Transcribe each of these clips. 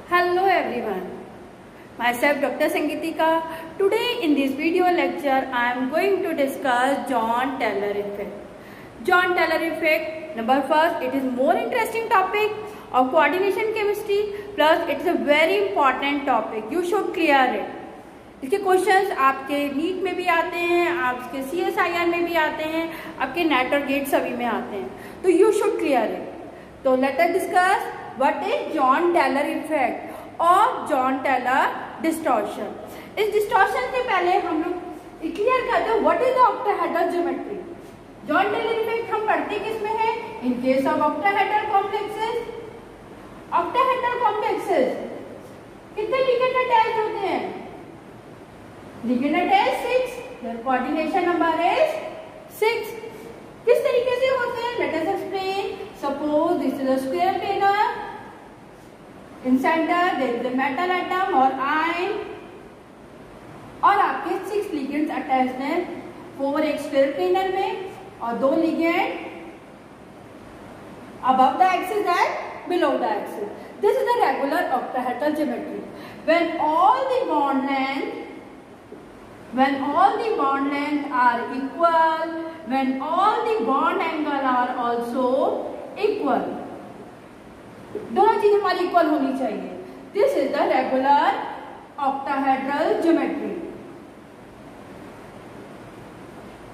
Hello everyone, myself Dr. Sangeetika. Today in this video lecture I am going to discuss John Taylor effect. John Taylor effect, number first, it is more interesting topic of coordination chemistry, plus it is a very important topic. You should clear it. इसके questions आपके NEET में भी आते हैं, आपके CSIR में भी आते हैं, आपके नेट और गेट सभी में आते हैं, तो यू शुड क्लियर इट. तो let us discuss what is Jahn Taylor effect और जॉन टेलर डिस्टॉर्शन. इस डिस्टॉर्शन से पहले हम लोग क्लियर करते हैं what is the octahedral geometry. Jahn Taylor effect हम पढ़ते किसमें है? In case of octahedral complexes. Octahedral complexes कितने लिगेंड अटैच होते हैं? Ligand attach 6. There coordination number is 6. किस तरीके से होते हैं? Let us explain. Suppose this is a square planar. In center there is a metal atom और ion, और आपके 6 लिगेंड्स अटैच्ड हैं. 4 एक स्क्वायर प्लेनर में और 2 ligand above the axis and below the axis. This is the regular octahedral geometry. When all the bond length are equal, when all the bond angle are also equal, दोनों चीज हमारी equal होनी चाहिए. This is the regular octahedral geometry.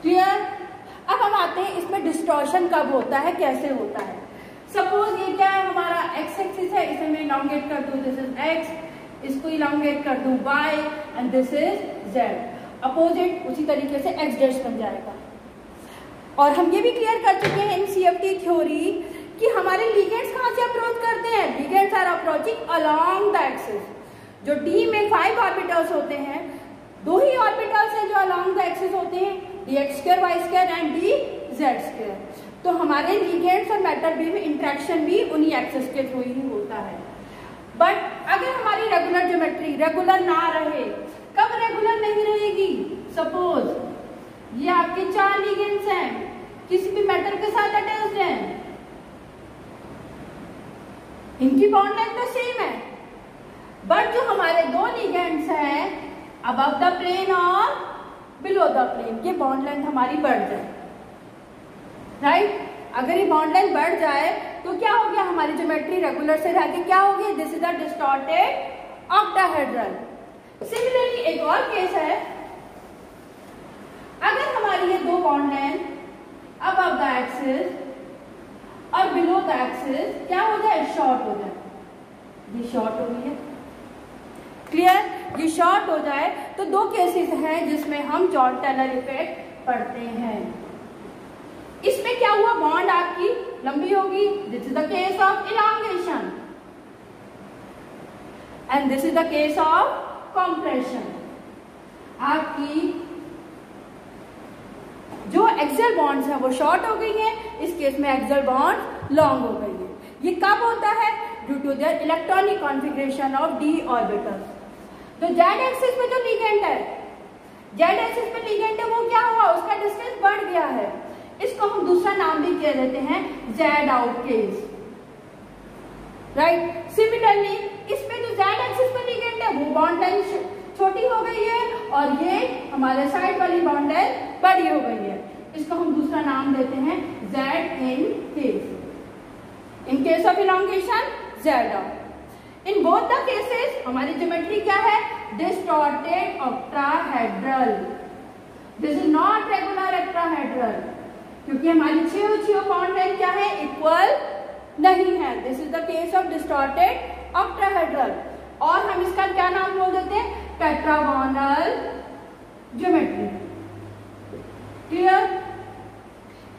Clear? अब हम आते हैं इसमें डिस्टॉर्शन कब होता है, कैसे होता है. सपोज ये क्या है, हमारा एक्स एक्सिस है, इसे मैं इलांगेट कर दूं, दिस इज एक्स, इसको इलांगेट कर दूं Y, and this is Z. Opposite उसी तरीके से एक्स डैश बन जाएगा. और हम ये भी क्लियर कर चुके हैं इन सीएफटी थ्योरी कि हमारे लिगेंड्स कहां से अप्रोच करते हैं. Ligands are approaching along the axis. जो डी में 5 ऑर्बिटल्स होते हैं, 2 ही ऑर्बिटल्स हैं जो अलोंग द एक्सिस होते हैं, D X square Y square and D Z square. तो हमारे लिगेंड्स और मेटल बीम में इंट्रैक्शन भी उन्हीं एक्सिस के थ्रू ही होता है. बट अगर हमारी रेगुलर ज्योमेट्री रेगुलर ना रहे, कब रेगुलर नहीं रहेगी? सपोज ये आपके 4 लिगेंड्स हैं, किसी भी मेटल के साथ अटैच्ड हैं, इनकी बॉन्ड लेंथ तो सेम है, बट जो हमारे 2 लिगेंड्स हैं अबव द प्लेन और बिलो द प्लेन, ये बॉन्ड लेंथ हमारी बढ़ जाए. राइट? अगर ये बॉन्ड लेंथ बढ़ जाए तो क्या हो गया, हमारी ज्योमेट्री रेगुलर से रह के क्या हो गई, this is the distorted octahedral. Similarly एक और केस है, अगर हमारी ये 2 bond length above the axis और बिलो द एक्सिस क्या हो जाए, शॉर्ट हो जाए. ये शॉर्ट हो गई है. क्लियर? ये शॉर्ट हो जाए तो 2 केसेस हैं जिसमें हम जॉन टेलर इफेक्ट पढ़ते हैं. इसमें क्या हुआ, बॉन्ड आपकी लंबी होगी, this is the case of elongation, and this is the case of compression. आपकी जो एक्सियल बॉन्ड्स हैं वो शॉर्ट हो गई हैं, इस केस में एक्सियल बॉन्ड लॉन्ग हो गई है. ये कब होता है? Due to their electronic configuration of D orbitals. तो जेड एक्सिस पे जो लिगेंड है, जेड एक्सिस पे लिगेंड है, वो क्या हुआ, उसका डिस्टेंस बढ़ गया है. इसको हम दूसरा नाम भी कह देते हैं Z out case. Right? Similarly इसमें जो जेड एक्सिस पे लिगेंड है वो बॉन्ड लेंथ छोटी हो गई है और ये हमारे साइड वाली बॉन्ड लेंथ बड़ी हो गई है. इसको हम दूसरा नाम देते हैं Z in case. In case of elongation Z out. In both the cases हमारी ज्योमेट्री क्या है, distorted octahedral. This is not regular octahedral, क्योंकि हमारी 6 बॉन्ड लेंथ क्या है, इक्वल नहीं है. This is the case of distorted octahedral. और हम इसका क्या नाम बोल देते हैं, टेट्रागोनल ज्योमेट्री. क्लियर?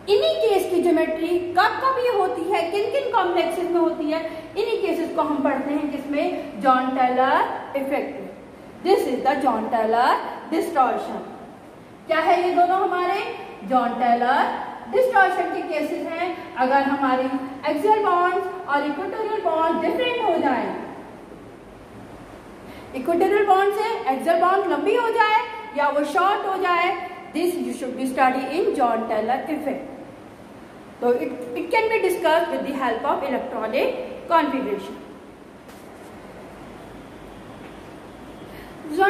इन्हीं केस की ज्योमेट्री कब कब ये होती है, किन किन कॉम्प्लेक्सेस में होती है, इन्हीं केसेस को हम पढ़ते हैं जिसमें Jahn Taylor effect. This is the John Taylor distortion. क्या है ये दोनों हमारे जॉन टेलर डिस्टॉर्शन के केसेस हैं. अगर हमारी एक्सियल बॉन्ड्स और इक्वेटोरियल बॉन्ड डिफरेंट हो जाए, इक्वेटोरियल बॉन्ड से एक्सियल बॉन्ड लंबी हो जाए या वो शॉर्ट हो जाए, this you should be study in Jahn Taylor effect. So it can be discussed with the help of electronic configuration.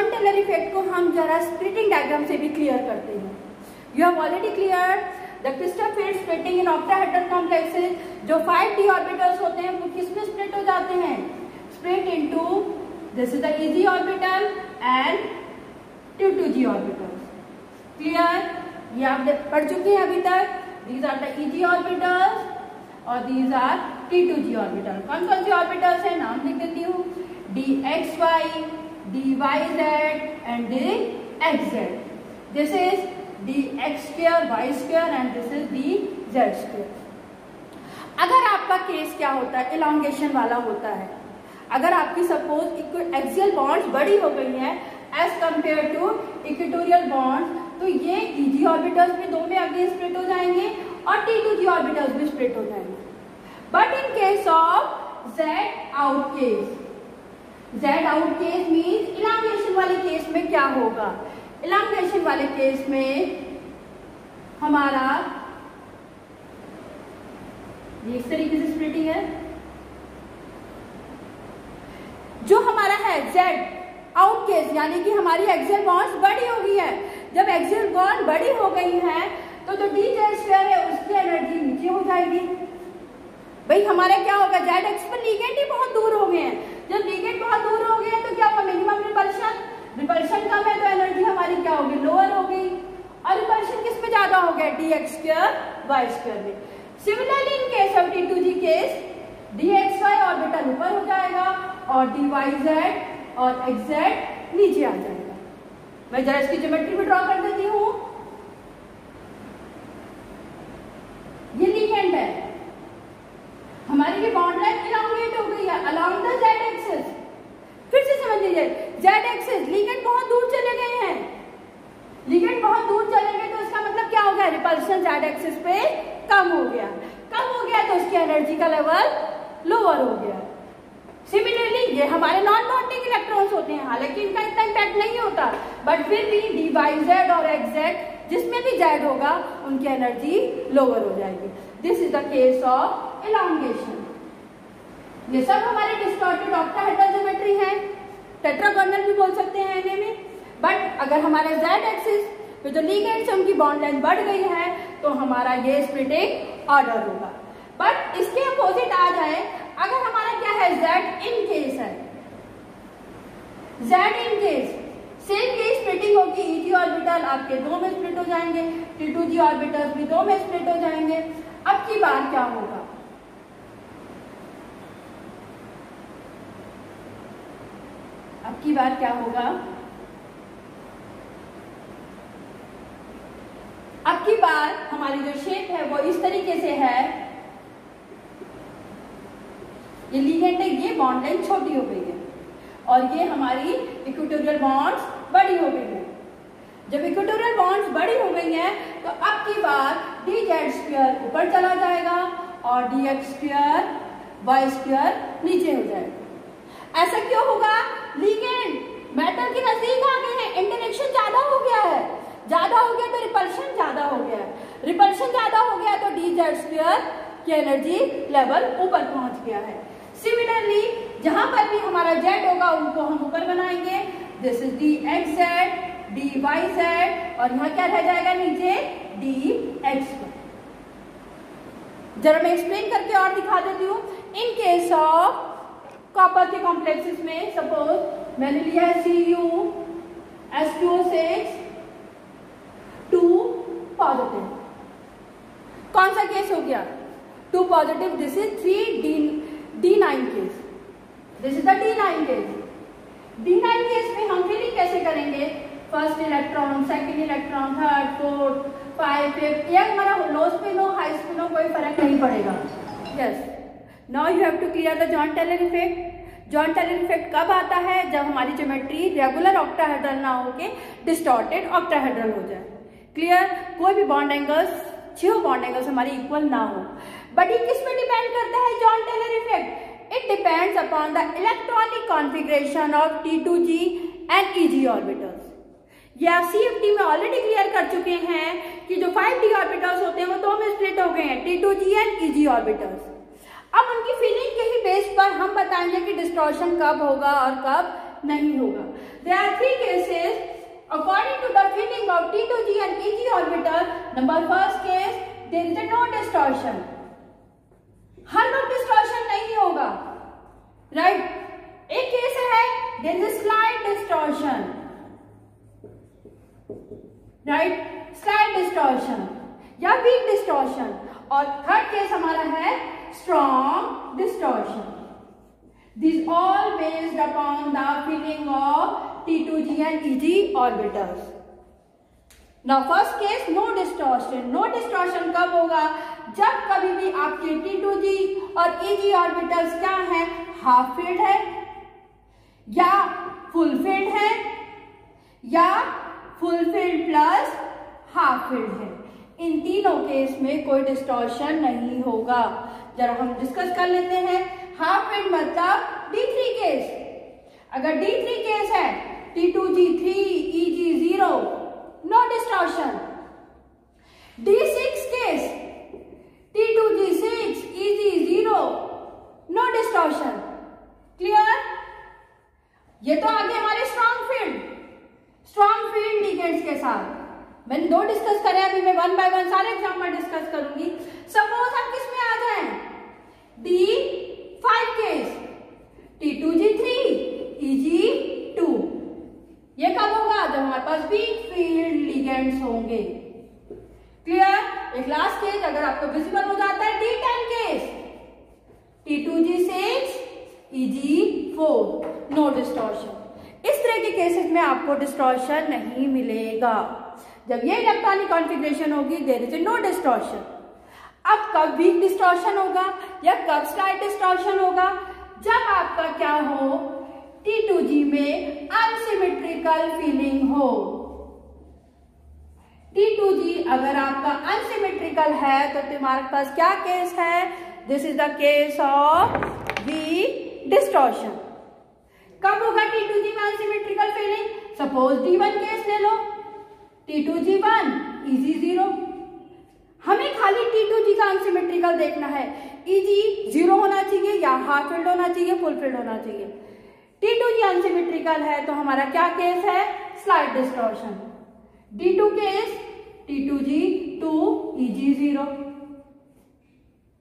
Jahn Taylor effect को हम जरा स्प्लिटिंग डायग्राम से भी क्लियर करते हैं। You have already clear the crystal field splitting in octahedral complexes. जो 5d orbitals होते हैं वो किसमें स्प्लिट हो जाते हैं? Split into this is the easy orbital and 2g orbitals। Clear? ये आप पढ़ चुके हैं अभी तक। These are the easy orbitals और these are T2g orbital। कौन कौन सी ऑर्बिटल्स है नाम लिख देती हूँ, dxy, dyz and dxz। This is dx square, y square and this is dz square। अगर आपका केस क्या होता है, इलांगेशन वाला होता है। अगर आपकी सपोज एक्सियल बॉन्ड्स बड़ी हो गई है as compare to equatorial bonds, तो ये ईजी ऑर्बिटल्स भी 2 में अगेन स्प्लिट हो जाएंगे और T2g ऑर्बिटल्स भी स्प्लिट हो जाएंगे। But in case of Z out case, Z out case means elongation वाले केस में क्या होगा? इलांगेशन वाले केस में हमारा ये इस तरीके से स्प्लिटिंग है। जो हमारा है Z आउट केस यानी कि हमारी एक्सियल बॉन्ड्स बड़ी हो गई है। जब एक्सियल बॉन्ड बड़ी हो गई है तो जो dz स्क्वायर है उसकी एनर्जी नीचे हो जाएगी। भाई हमारे क्या होगा, जेड एक्स पर लिगेंड ही बहुत दूर हो गए हैं। जब लिगेंड बहुत दूर हो गए तो क्या होगा, मिनिमम रिपल्शन, रिपल्शन कम है तो एनर्जी हमारी क्या होगी, लोअर हो गई। और रिपल्शन किस में ज्यादा हो गया, dx स्क्वायर y स्क्वायर में। Similarly in case of T2g case dxy orbital ऊपर हो जाएगा और dyz और xz नीचे आ जाएगा। मैं जरा इसकी ज्योमेट्री भी ड्रॉ कर देती हूँ। ये लिगेंड है, हमारी भी बॉन्ड लाइन इलांगेट हो गई है अलोंग द z एक्सिस। फिर से समझ लीजिए, z एक्सिस लिगेंड बहुत दूर चले गए हैं। लिगेंड बहुत दूर चले गए तो इसका मतलब क्या हो गया, रिपल्शन z एक्सिस पे कम हो गया। कम हो गया तो उसकी एनर्जी का लेवल लोअर हो गया। सिमिलरली ये हमारे नॉन बॉन्डिंग इलेक्ट्रॉन्स होते हैं, हालांकि इनका इतना इम्पैक्ट नहीं होता, बट फिर भी dyz और xz जिसमें भी z होगा उनकी एनर्जी लोअर हो जाएगी। This is the case of elongation. ये सब हमारे डिस्टॉर्टेड ऑक्टाहेड्रल ज्योमेट्री है, टेट्रागोनल भी बोल सकते हैं इन्हें में। बट अगर हमारे z एक्सिस पे जो लिगेंड्स है उनकी बॉन्ड लेंथ बढ़ गई है तो हमारा ये स्प्लिटिंग ऑर्डर होगा। बट इसके अपोजिट आ जाए, अगर हमारा क्या है, z इन केस है, z in case same case splitting होगी। ईजी ऑर्बिटल आपके 2 में स्प्लिट हो जाएंगे, T2g ऑर्बिटल्स भी 2 में स्प्लिट हो जाएंगे। अब की बार क्या होगा, अब की बार क्या होगा, अब की बार हमारी जो शेप है वो इस तरीके से है। ये लिगेंड है, ये बॉन्ड लेंथ छोटी हो गई है और ये हमारी इक्वेटोरियल बॉन्ड्स बड़ी हो गई है। जब इक्वेटोरियल बॉन्ड्स बड़ी हो गई हैं तो अब की बार dz स्क्वायर ऊपर चला जाएगा और dx स्क्वायर y स्क्वायर नीचे हो जाएगा। ऐसा क्यों होगा, लिगेंड मेटल के नजदीक आ गए हैं, इंटरेक्शन ज्यादा हो गया है। ज्यादा हो गया तो रिपल्शन ज्यादा हो गया, रिपल्शन ज्यादा हो गया तो dz स्क्वायर की एनर्जी लेवल ऊपर पहुंच गया है। सिमिलरली जहां पर भी हमारा z होगा उनको हम ऊपर बनाएंगे। दिस इज dxz, dyz और यहाँ क्या रह जाएगा नीचे, dx। जरा मैं एक्सप्लेन करके और दिखा देती हूँ। इन केस ऑफ कॉपर के कॉम्प्लेक्सेस में सपोज मैंने लिया है CuS2O6 2 पॉजिटिव। कौन सा केस हो गया, 2 positive. This is 3D9 case, this is the D9 case. D9 case में हम फिलिंग कैसे करेंगे, first electron, second electron, third, fourth, 5, 5, ये हमारा लो स्पिन हो हाई स्पिन हो कोई फर्क नहीं पड़ेगा। Yes, now you have to clear the John Taylor effect. Jahn Taylor effect कब आता है, जब हमारी ज्योमेट्री रेगुलर ऑक्टाहेड्रल ना होके डिस्टॉर्टेड ऑक्टाहेड्रल हो जाए। क्लियर, कोई भी बॉन्ड एंगल्स, 6 बॉन्ड एंगल्स हमारी इक्वल ना हो। बट ये किस पे डिपेंड करता है Jahn Taylor effect, it depends upon the electronic configuration of T2g and EG orbitals. ये आप CFT में ऑलरेडी क्लियर कर चुके हैं कि जो 5d ऑर्बिटल्स होते हैं वो 2 में स्प्लिट हो गए हैं, T2g एंड EG ऑर्बिटल्स। अब उनकी फीलिंग के ही बेस पर हम बताएंगे कि डिस्टॉर्शन कब होगा और कब नहीं होगा। There are three cases according to the filling of T2G and EG orbital. Number first case, there is a no distortion. हर वक्त डिस्टॉर्शन नहीं होगा, राइट। एक केस है there is a slight distortion, right, slide distortion या weak distortion. और third case हमारा है strong distortion. These all based upon the filling of T2G and EG orbitals. Now first case no distortion. No distortion कब होगा? जब कभी भी आपके T2G और EG orbitals क्या है? हाफ फील्ड है या फुल फील्ड है या full field plus half field है। इन तीनों केस में कोई डिस्टॉर्शन नहीं होगा। जरा हम डिस्कस कर लेते हैं। हाफ फील्ड मतलब D3 केस। अगर D3 केस है T2G 3 EG 0, no distortion. D6 case T2G 6 EG 0, no distortion. Clear? ये तो आगे हमारे स्ट्रॉन्ग फील्ड लिगेंड्स के साथ मैंने दो डिस्कस करे, अभी मैं वन बाय वन सारे एग्जांपल डिस्कस करूंगी। सपोज हम किस में आ जाएं? D5 case T2G 3 EG 2। ये कब होगा? जब हमारे पास वीक फील्ड लिगेंड्स होंगे। क्लियर? एक लास्ट केस अगर आपको विजिबल हो जाता है D10 case T2G 6 EG 4, no distortion. इस तरह के केसेस में आपको डिस्टॉर्शन नहीं मिलेगा। जब ये इलेक्ट्रॉनिक कॉन्फ़िगरेशन होगी देयर इज नो डिस्टॉर्शन। अब कब वीक डिस्टॉर्शन होगा या कब स्लाइड डिस्टॉर्शन होगा? जब आपका क्या हो, T2G में अनसिमेट्रिकल फीलिंग हो। T2G अगर आपका अनसिमेट्रिकल है तो तुम्हारे पास क्या केस है? This is the case of weak distortion. कब होगा T2G में unsymmetrical feeling? Suppose D1 case ले लो, T2G 1 EG 0। हमें खाली T2G का अनसिमेट्रिकल देखना है। EG 0 होना चाहिए या हाफ फील्ड होना चाहिए, फुल फील्ड होना चाहिए। T2G अनसिमेट्रिकल है तो हमारा क्या केस है? Slide distortion. D2 case T2G 2 EG 0।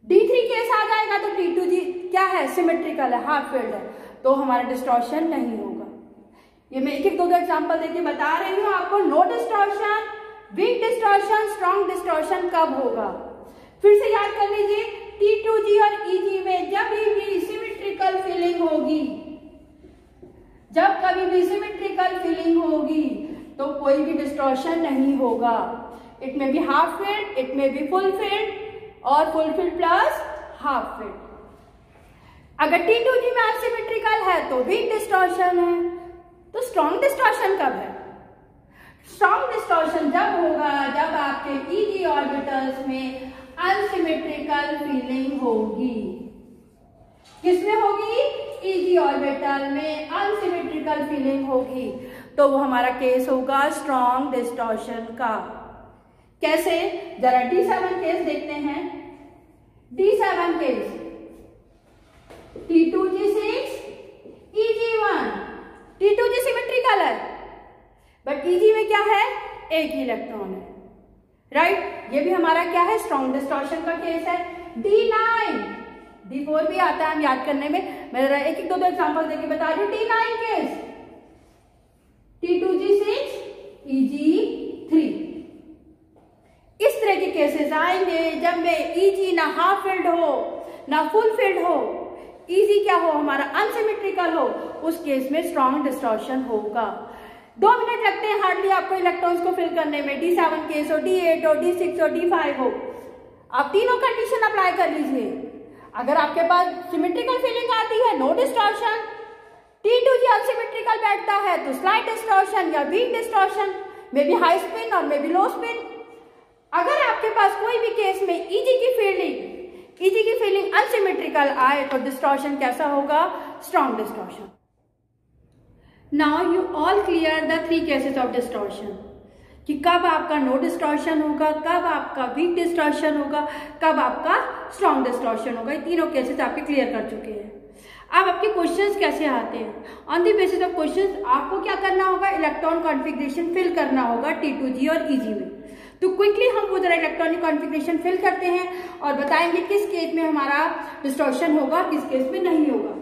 D3 case आ जाएगा तो T2G क्या है? सिमेट्रिकल है, हाफ फील्ड है, तो हमारा डिस्टॉर्शन नहीं होगा। ये मैं एक एक दो एग्जांपल देके बता रही हूँ आपको। No distortion, weak distortion, strong distortion कब होगा? फिर से याद कर लीजिए, T2G और EG में जब भी सिमेट्रिकल फीलिंग होगी, जब कभी भी सिमेट्रिकल फीलिंग होगी तो कोई भी डिस्टॉर्शन नहीं होगा। इट में बी हाफ फील्ड, इट में बी फुल फील्ड और full field plus half field. अगर T2G में अनसिमेट्रिकल है तो वीक डिस्टॉर्शन है। तो स्ट्रॉन्ग डिस्टॉर्शन कब है? स्ट्रॉन्ग डिस्टॉर्शन जब होगा जब आपके EG ऑर्बिटल्स में अनसिमेट्रिकल फीलिंग होगी। किसमें होगी? EG ऑर्बिटल में अनसिमेट्रिकल फीलिंग होगी, तो वो हमारा केस होगा स्ट्रॉन्ग डिस्टॉर्शन का। कैसे? जरा D7 केस देखते हैं। D7 case T2G 6 EG 1। T2G symmetrical है बट EG में क्या है? एक ही इलेक्ट्रॉन है, राइट। ये भी हमारा क्या है? स्ट्रॉन्ग डिस्टॉर्शन का केस है। D9, D4 भी आता है हम याद करने में। मैं जरा एक एक दो एग्जांपल देके बता रही हूँ। D9 case T2G 6 EG 3। इस तरह के केसेस आएंगे जब में EG ना हाफ फील्ड हो ना फुल फील्ड हो, EG क्या हो? हमारा अनसिमेट्रिकल हो। उस केस में स्ट्रॉन्ग डिस्टॉर्शन होगा। 2 मिनट लगते हैं हार्डली आपको इलेक्ट्रॉन्स को फिल करने में। D7 केस हो, D8 हो, D6 हो, D5 हो, आप तीनों कंडीशन अप्लाई कर लीजिए। अगर आपके पास सिमेट्रिकल फीलिंग आती है, नो डिस्टॉर्शन। T2G अनसिमेट्रिकल बैठता है तो स्लाइड डिस्टॉर्शन या weak distortion, may be high spin और मे बी लो स्पिन। अगर आपके पास कोई भी केस में EG की फीलिंग अनसिमेट्रिकल आए तो डिस्टॉर्शन कैसा होगा? Strong distortion. Now you all clear the 3 cases of distortion, कि कब आपका नो डिस्टॉर्शन होगा, कब आपका वीक डिस्टॉर्शन होगा, कब आपका स्ट्रॉन्ग डिस्टॉर्शन होगा। ये तीनों केसेस आपके क्लियर कर चुके हैं। अब आपके क्वेश्चंस कैसे आते हैं? On the basis of questions आपको क्या करना होगा, इलेक्ट्रॉन कॉन्फ़िगरेशन फिल करना होगा T2G और EG में। तो क्विकली हम वो जरा इलेक्ट्रॉनिक कॉन्फ़िगरेशन फिल करते हैं और बताएंगे किस केस में हमारा डिस्टॉर्शन होगा, किस केस में नहीं होगा।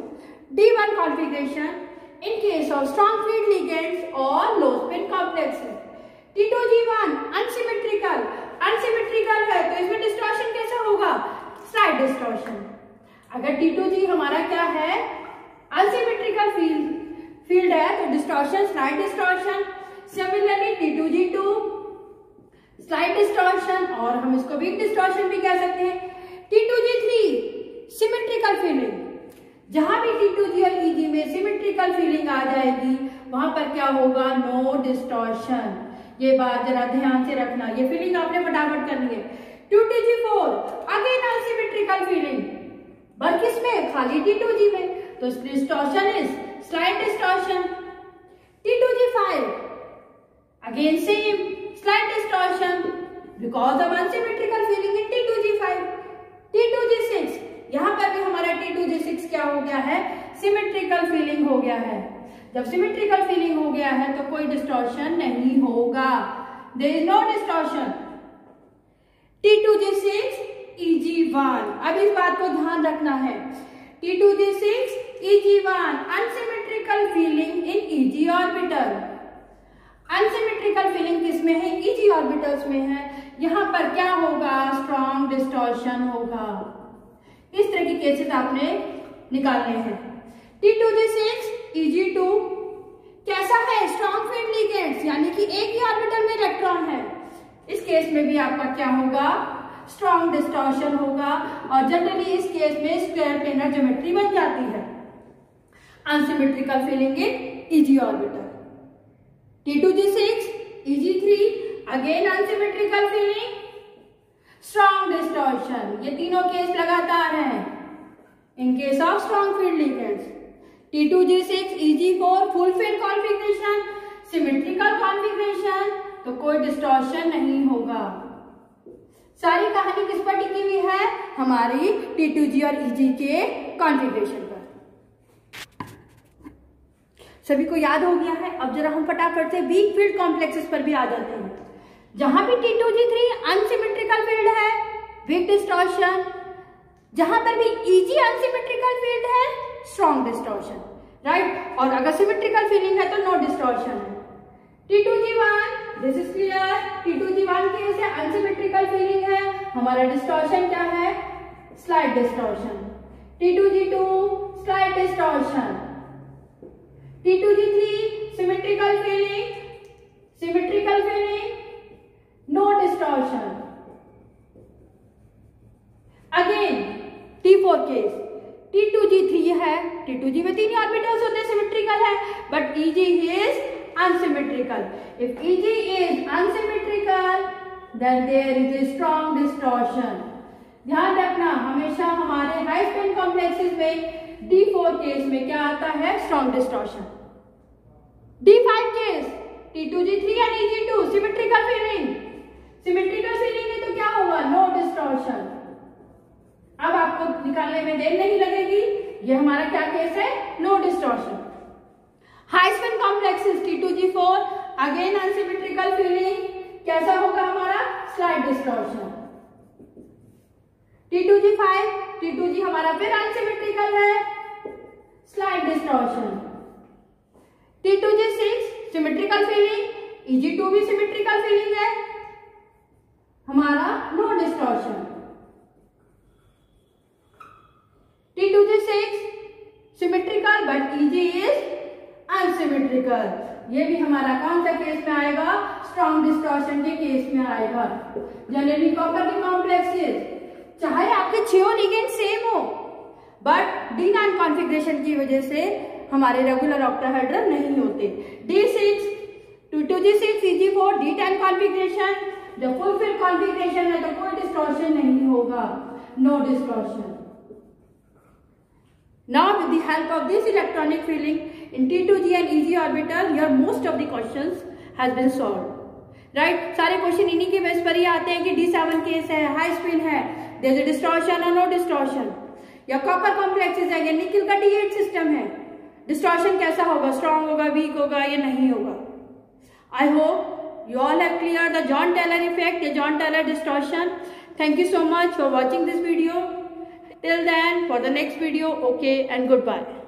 D1 configuration in case of strong field ligands और लो स्पिन कॉम्प्लेक्सेस। T2G1 अनसिमेट्रिकल है तो इसमें डिस्टॉर्शन कैसा होगा, स्लाइड डिस्टॉर्शन। अगर T2G हमारा क्या है, अनसिमेट्रिकल फील्ड है तो distortion slide distortion. Similarly T2G2 slight distortion और हम इसको वीक डिस्टॉर्शन भी कह सकते हैं। T2G3 सिमेट्रिकल फीलिंग, जहां भी T2G और EG में सिमेट्रिकल फीलिंग आ जाएगी वहां पर क्या होगा, नो डिस्टॉर्शन। ये बात जरा ध्यान से रखना, ये फीलिंग आपने फटाफट करनी है। T2G4 अगेन अनसिमेट्रिकल फीलिंग, पर किसमें, खाली T2G में, तो distortion is slide distortion. T2G5 again same slide distortion because of unsymmetrical feeling in T2G5। T2G6 यहां पर भी हमारा T2G6 क्या हो गया है, सिमेट्रिकल फीलिंग हो गया है। जब सिमेट्रिकल फीलिंग हो गया है तो कोई डिस्टॉर्शन नहीं होगा, there is no distortion. T2G6 EG1, अब इस बात को ध्यान रखना है, T2G6 EG1 unsymmetrical feeling in EG orbital. Unsymmetrical feeling किसमें है, EG ऑर्बिटल्स में है। यहां पर क्या होगा, स्ट्रॉन्ग डिस्टॉर्शन होगा। इस तरह के केसेस आपने निकालने हैं। T2G6 EG2 कैसा है, स्ट्रॉन्ग फील्ड लिगेंड्स, यानी कि एक ही ऑर्बिटल में इलेक्ट्रॉन है। इस केस में भी आपका क्या होगा, स्ट्रॉन्ग डिस्टॉर्शन होगा और जनरली इस केस में स्क्वायर प्लेनर ज्योमेट्री बन जाती है। Unsymmetrical feeling in EG orbital. T2G6 EG3 again unsymmetrical feeling, strong distortion. ये तीनों केस लगातार हैं इन case of strong field ligands. T2G6 EG4 full field configuration, symmetrical configuration, तो कोई डिस्टॉर्शन नहीं होगा। सारी कहानी किस पर टिकी हुई है, हमारी T2G और EG के कॉन्फ़िगरेशन पर। सभी को याद हो गया है। अब जरा हम फटाफट से वीक फील्ड कॉम्प्लेक्सेस पर भी आ जाते हैं। जहां भी T2G3 अनसिमेट्रिकल फील्ड है, वीक डिस्टॉर्शन। जहां पर भी EG अनसिमेट्रिकल फील्ड है, स्ट्रॉन्ग डिस्टॉर्शन, राइट। और अगर सिमेट्रिकल फीलिंग है तो नो डिस्टॉर्शन है। T2G1 this is clear, T2G1 case है, अनसिमेट्रिकल फीलिंग है, हमारा डिस्टॉर्शन क्या है, slide distortion. T2G2 slight distortion. T2G3 symmetrical filling, no distortion. Again T4 case, T2G3 है, T2G में तीन ऑर्बिटल्स होते हैं, सिमेट्रिकल है, but EG is unsymmetrical. If EG is unsymmetrical, then there is a strong distortion. ध्यान रखना, हमेशा हमारे हाई स्पिन कॉम्प्लेक्सेस में D4 केस में क्या आता है, strong distortion. D5 case, T2G3 और EG2 सिमेट्रिकल फीलिंग है तो क्या होगा, नो डिस्टॉर्शन। अब आपको निकालने में देर नहीं लगेगी, ये हमारा क्या केस है, no distortion. High spin complexes T2G4 again unsymmetrical filling, कैसा होगा हमारा, स्लाइड डिस्टॉर्शन। T2G हमारा फिर अनसिमेट्रिकल है, slide distortion. T2G6 symmetrical feeling, EG2 भी सिमेट्रिकल फीलिंग है, हमारा no distortion. T2G6 symmetrical but EG is unsymmetrical. ये भी हमारा कौन सा केस में आएगा, स्ट्रॉन्ग डिस्टॉर्शन के केस में आएगा। जनरली कॉपर के कॉम्प्लेक्सेस चाहे आपके 6 लिगेंड सेम हो, बट D9 कॉन्फ़िगरेशन की वजह से हमारे रेगुलर ऑक्टाहेड्रल नहीं होते। D6 T2G6 EG4 D10 configuration, जब फुल फिल कॉन्फ़िगरेशन है तो कोई डिस्टॉर्शन नहीं होगा, no distortion. Now with the help of this electronic filling in T2G and EG orbital, your most of the questions has been solved. Right? सारे question इन्हीं के base पर ही आते हैं कि D7 केस है, हाई स्पिन है, there is a distortion or no distortion. या कॉपर कॉम्प्लेक्सेस है या निकल का D8 सिस्टम है, डिस्टॉर्शन कैसा होगा, स्ट्रॉन्ग होगा, वीक होगा या नहीं होगा। I hope you all have clear the John Taylor effect या John Taylor distortion. Thank you so much for watching this video. Till then, for the next video, okay and goodbye.